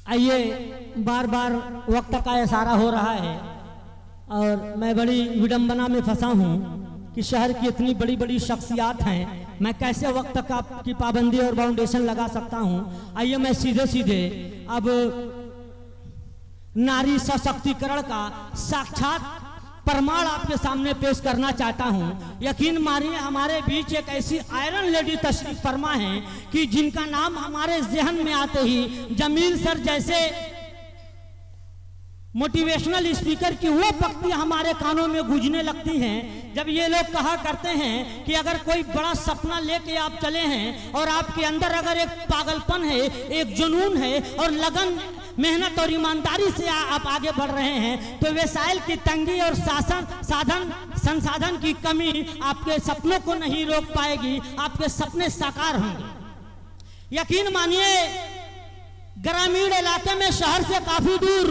आइए, बार बार वक्त का इशारा हो रहा है और मैं बड़ी विडंबना में फंसा हूँ कि शहर की इतनी बड़ी बड़ी शख्सियात हैं, मैं कैसे वक्त की पाबंदी और बाउंडेशन लगा सकता हूँ। आइए मैं सीधे सीधे अब नारी सशक्तिकरण का साक्षात प्रमाण आपके सामने पेश करना चाहता हूं। यकीन मानिए, हमारे बीच एक ऐसी आयरन लेडी तशरीफ फरमा है कि जिनका नाम हमारे जहन में आते ही जमील सर जैसे मोटिवेशनल स्पीकर की वो पंक्तियां हमारे कानों में गूंजने लगती हैं जब ये लोग कहा करते हैं कि अगर कोई बड़ा सपना लेके आप चले हैं और आपके अंदर अगर एक पागलपन है, एक जुनून है और लगन, मेहनत और ईमानदारी से आप आगे बढ़ रहे हैं तो वसाइल की तंगी और संसाधन की कमी आपके सपनों को नहीं रोक पाएगी, आपके सपने साकार होंगे। यकीन मानिए, ग्रामीण इलाके में शहर से काफी दूर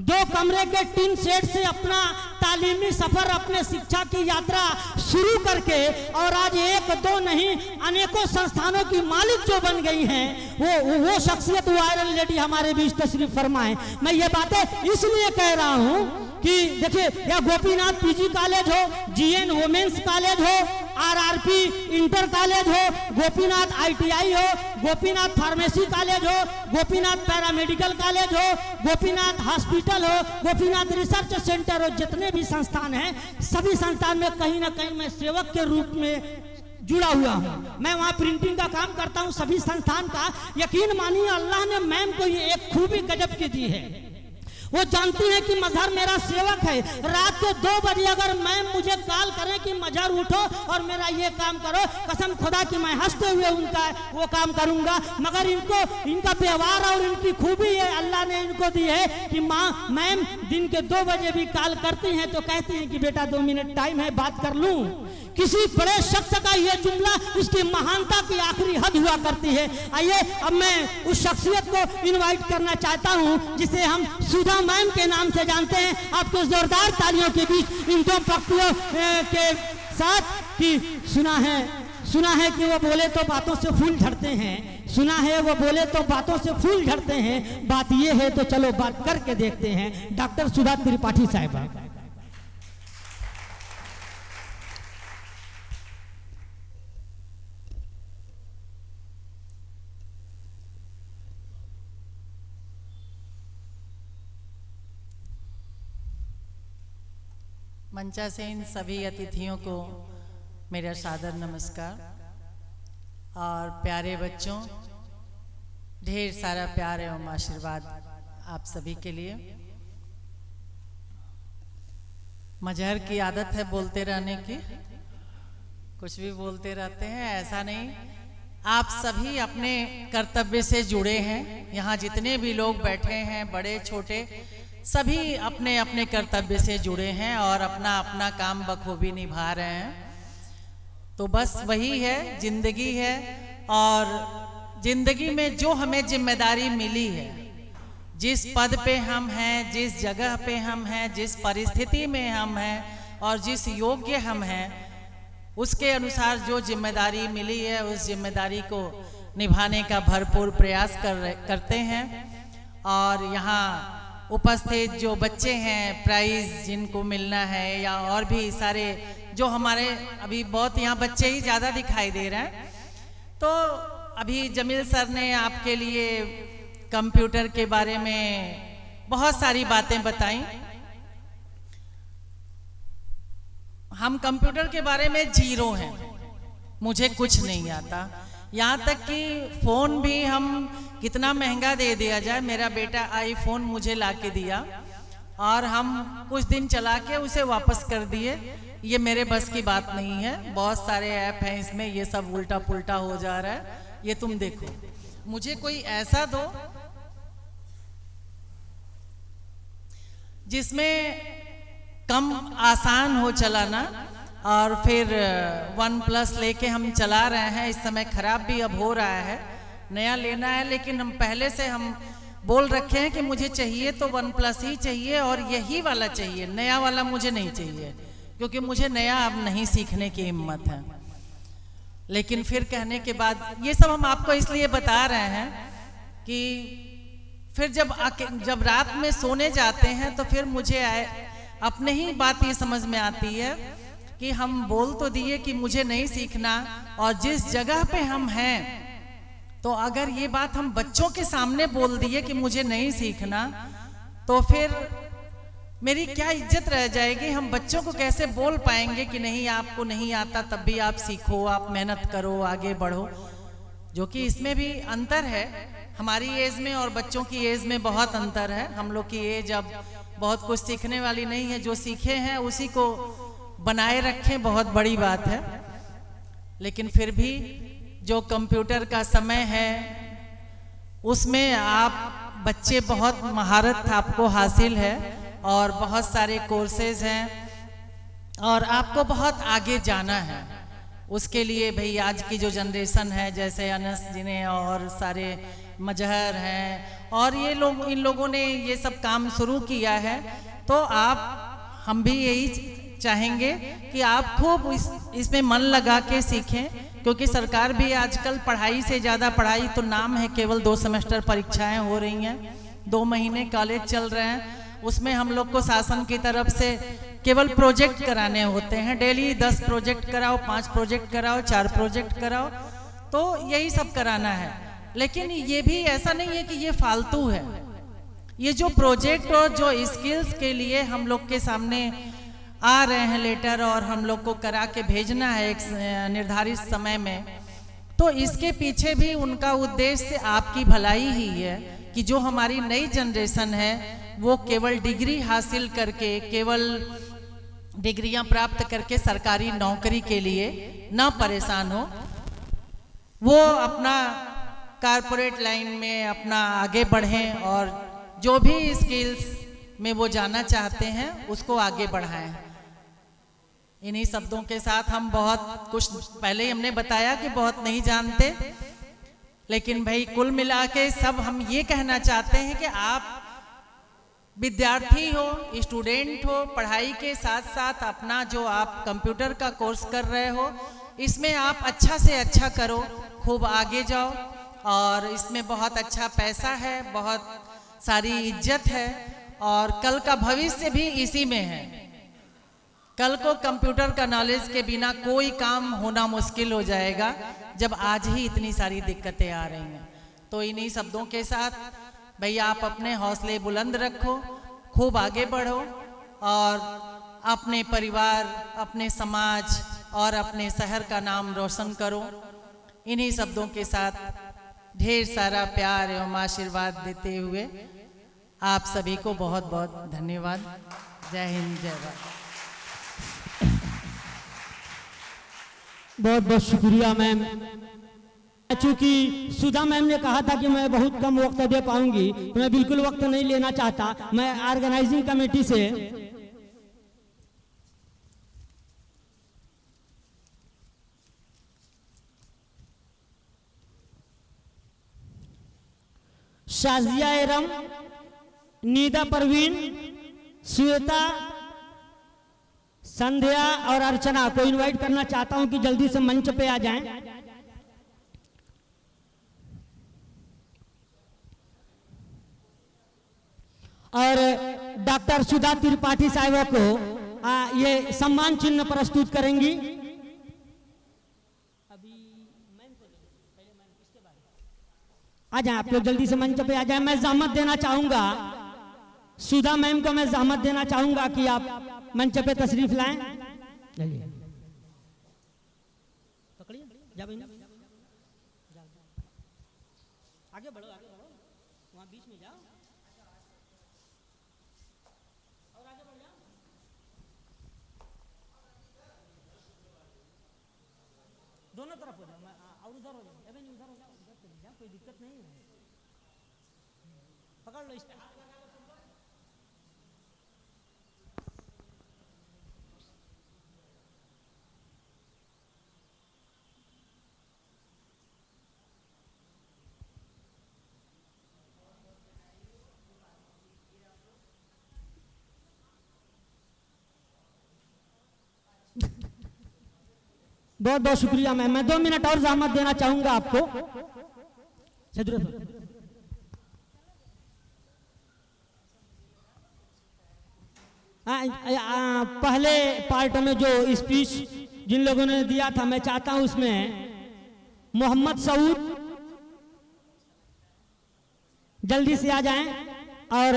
2 कमरे के टीन शेड से अपना तालीमी सफर, अपने शिक्षा की यात्रा शुरू करके और आज 1-2 नहीं अनेकों संस्थानों की मालिक जो बन गई हैं, वो शख्सियत, वो आयरन लेडी हमारे बीच तशरीफ फरमाए। मैं ये बातें इसलिए कह रहा हूं कि देखिए, या गोपीनाथ पीजी कॉलेज हो, जीएन वुमेन्स कॉलेज हो, आरआरपी इंटर कॉलेज हो, गोपीनाथ आईटीआई हो, गोपीनाथ फार्मेसी कॉलेज हो, गोपीनाथ पैरामेडिकल कॉलेज हो, गोपीनाथ हॉस्पिटल हो, गोपीनाथ रिसर्च सेंटर हो, जितने भी संस्थान हैं, सभी संस्थान में कहीं ना कहीं मैं सेवक के रूप में जुड़ा हुआ हूँ। मैं वहाँ प्रिंटिंग का काम करता हूँ सभी संस्थान का। यकीन मानिए, अल्लाह ने मैम को ये एक खूबी गजब की दी है। वो जानती है कि मजहर मेरा सेवक है। रात के 2 बजे अगर मैम मुझे कॉल करें कि मजहर उठो और मेरा ये काम करो, कसम खुदा कि मैं हंसते हुए उनका वो काम करूंगा। मगर इनका व्यवहार और इनकी खूबी है, अल्लाह ने इनको दी है कि मैम दिन के 2 बजे भी कॉल करती हैं तो कहती हैं कि बेटा 2 मिनट टाइम है, बात कर लूं। किसी बड़े शख्स का ये जुमला उसकी महानता की आखिरी हद हुआ करती है। आइए, अब मैं उस शख्सियत को इनवाइट करना चाहता हूं जिसे हम सुधा मैम के नाम से जानते हैं। आपको जोरदार तालियों के बीच इन 2 पंक्तियों के साथ कि सुना है कि वो बोले तो बातों से फूल झड़ते हैं, सुना है वो बोले तो बातों से फूल झड़ते हैं, बात ये है तो चलो बात करके देखते हैं। डॉक्टर सुधा त्रिपाठी साहिबा। मंचासीन सभी अतिथियों को मेरा सादर नमस्कार। और प्यारे बच्चों, ढेर सारा प्यार एवं आशीर्वाद आप सभी के लिए। मजहर की आदत है बोलते रहने की, कुछ भी बोलते रहते हैं, ऐसा नहीं। आप सभी अपने कर्तव्य से जुड़े हैं। यहाँ जितने भी लोग बैठे हैं, बड़े छोटे, सभी अपने अपने कर्तव्य से जुड़े हैं और अपना अपना काम बखूबी निभा रहे हैं। तो बस वही है, जिंदगी है। और जिंदगी में जो हमें जिम्मेदारी मिली है, जिस पद पे हम हैं, जिस जगह पे हम हैं, जिस परिस्थिति में हम हैं और जिस योग्य हम हैं, उसके अनुसार जो जिम्मेदारी मिली है उस जिम्मेदारी को निभाने का भरपूर प्रयास करते हैं। और यहाँ उपस्थित जो बच्चे हैं, प्राइज जिनको मिलना है, या और भी सारे जो हमारे अभी बहुत यहाँ बच्चे ही ज़्यादा दिखाई दे रहे हैं। तो अभी जमील सर ने आपके लिए कंप्यूटर के बारे में बहुत सारी बातें बताई। हम कंप्यूटर के बारे में जीरो हैं, मुझे कुछ नहीं आता। यहाँ तक कि फ़ोन भी हम कितना महंगा दे दिया जाए, मेरा बेटा आईफोन मुझे ला के दिया और हम कुछ दिन चला के उसे वापस कर दिए। ये मेरे बस की बात नहीं है। बहुत सारे ऐप हैं इसमें, ये सब उल्टा पुल्टा हो जा रहा है। ये तुम देखो, मुझे कोई ऐसा दो जिसमें कम आसान हो चलाना। और फिर OnePlus लेके हम चला रहे हैं। इस समय खराब भी अब हो रहा है, नया लेना है, लेकिन हम पहले से हम बोल रखे हैं कि मुझे चाहिए तो OnePlus ही चाहिए और यही वाला चाहिए, नया वाला मुझे नहीं चाहिए, क्योंकि मुझे नया अब नहीं सीखने की हिम्मत है। लेकिन फिर कहने के बाद ये सब हम आपको इसलिए बता रहे हैं कि फिर जब रात में सोने जाते हैं तो फिर मुझे अपने ही बात ये समझ में आती है कि हम बोल तो दिए कि मुझे नहीं सीखना, और जिस जगह पे हम हैं तो अगर ये बात हम बच्चों के सामने बोल दिए कि मुझे नहीं सीखना, तो फिर मेरी क्या इज्जत रह जाएगी। हम बच्चों को कैसे बोल पाएंगे कि नहीं, आपको नहीं आता तब भी आप सीखो, आप मेहनत करो, आगे बढ़ो। जो कि इसमें भी अंतर है, हमारी एज में और बच्चों की एज में बहुत अंतर है। हम लोग की एज अब बहुत कुछ सीखने वाली नहीं है, जो सीखे हैं उसी को बनाए रखें, बहुत बड़ी बात है। लेकिन फिर भी जो कंप्यूटर का समय है उसमें आप बच्चे बहुत महारत आपको हासिल है और बहुत सारे कोर्सेज हैं और आपको बहुत आगे जाना है। उसके लिए भाई आज की जो जनरेशन है, जैसे अनस जिन्हें और सारे मजहर हैं और ये लोग, इन लोगों ने ये सब काम शुरू किया है, तो हम भी यही चाहेंगे कि आप खूब इसमें मन लगा के सीखें, क्योंकि सरकार भी आजकल पढ़ाई से ज़्यादा, पढ़ाई तो नाम है, केवल 2 सेमेस्टर परीक्षाएं हो रही हैं, 2 महीने कॉलेज चल रहे हैं, उसमें हम लोग को शासन की तरफ से केवल प्रोजेक्ट कराने होते हैं। डेली 10 प्रोजेक्ट कराओ, 5 प्रोजेक्ट कराओ, 4 प्रोजेक्ट कराओ, तो यही सब कराना है। लेकिन ये भी ऐसा नहीं है कि ये फालतू है। ये जो प्रोजेक्ट और जो स्किल्स के लिए हम लोग के सामने आ रहे हैं लेटर और हम लोग को करा के भेजना है एक निर्धारित समय में, तो इसके पीछे भी उनका उद्देश्य आपकी भलाई ही है कि जो हमारी नई जनरेशन है वो केवल डिग्री हासिल करके, केवल डिग्रियां प्राप्त करके सरकारी नौकरी के लिए ना परेशान हो, वो अपना कारपोरेट लाइन में अपना आगे बढ़ें और जो भी स्किल्स में वो जाना चाहते हैं उसको आगे बढ़ाएं। इन्हीं शब्दों के साथ हम बहुत कुछ पहले ही हमने बताया कि बहुत नहीं जानते, लेकिन भाई कुल मिला के सब हम ये कहना चाहते हैं कि आप विद्यार्थी हो, स्टूडेंट हो, पढ़ाई के साथ साथ अपना जो आप कंप्यूटर का कोर्स कर रहे हो इसमें आप अच्छा से अच्छा करो, खूब आगे जाओ, और इसमें बहुत अच्छा पैसा है, बहुत सारी इज्जत है और कल का भविष्य भी इसी में है। कल को कंप्यूटर का नॉलेज के बिना कोई काम होना मुश्किल हो जाएगा, जब आज ही इतनी सारी दिक्कतें आ रही हैं। तो इन्हीं शब्दों के साथ भैया आप अपने हौसले बुलंद रखो, खूब आगे बढ़ो और अपने परिवार, अपने समाज और अपने शहर का नाम रोशन करो। इन्हीं शब्दों के साथ ढेर सारा प्यार एवं आशीर्वाद देते हुए आप सभी को बहुत बहुत धन्यवाद। जय हिंद, जय भारत। बहुत बहुत शुक्रिया मैम। चूंकि सुधा मैम ने कहा था कि मैं बहुत कम वक्त दे पाऊंगी, तो मैं बिल्कुल वक्त नहीं लेना चाहता। मैं ऑर्गेनाइजिंग कमेटी से शाजिया एरम, नीदा परवीन, श्वेता, संध्या और अर्चना को इनवाइट करना चाहता हूं कि जल्दी से मंच पे आ जाएं। और डॉक्टर सुधा त्रिपाठी साहिबा को ये सम्मान चिन्ह प्रस्तुत करेंगी। आ जाए आप लोग, जल्दी से मंच पे आ जाए। मैं जहमत देना चाहूंगा, सुधा मैम को मैं जहमत देना चाहूंगा कि आप मंच पे तशरीफ लाएं। चलिए पकड़िए, आगे बढ़ो, आगे बढ़ो, वहां बीच में जाओ और आगे बढ़ जाओ। दोनों तरफ हो जाओ और उधर हो जाओ, उधर हो जाओ, उधर चले जाओ, कोई दिक्कत नहीं है। पकड़ लो इसको। बहुत बहुत शुक्रिया मैम। मैं 2 मिनट और जहमत देना चाहूंगा आपको। पहले पार्ट में जो स्पीच जिन लोगों ने दिया था, मैं चाहता हूं उसमें मोहम्मद सऊद जल्दी से आ जाएं और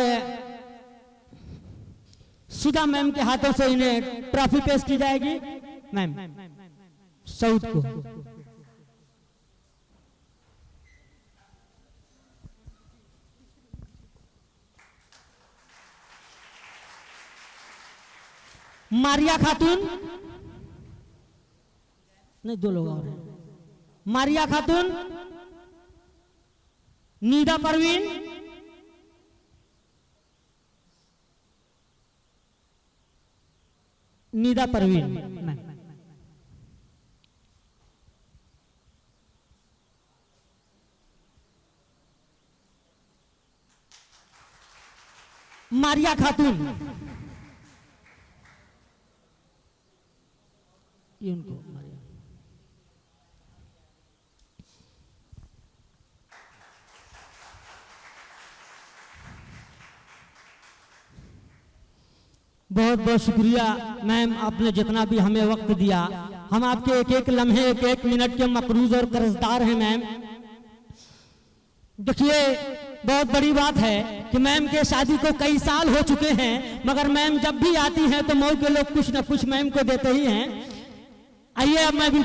सुधा मैम के हाथों से इन्हें ट्रॉफी पेश की जाएगी। मैम सऊद को मारिया खातून, नहीं दो लोग और हैं, मारिया खातून, नीदा परवीन, नीदा परवीन, मारिया खातून, ये उनको मारिया। बहुत बहुत शुक्रिया मैम, आपने जितना भी हमें वक्त दिया। हम आपके एक एक लम्हे, एक एक मिनट के मकरूज और कर्जदार हैं मैम। देखिए बहुत बड़ी बात है कि मैम के शादी को कई साल हो चुके हैं, मगर मैम जब भी आती हैं तो मऊ के लोग कुछ न कुछ मैम को देते ही हैं। आइए अब मैं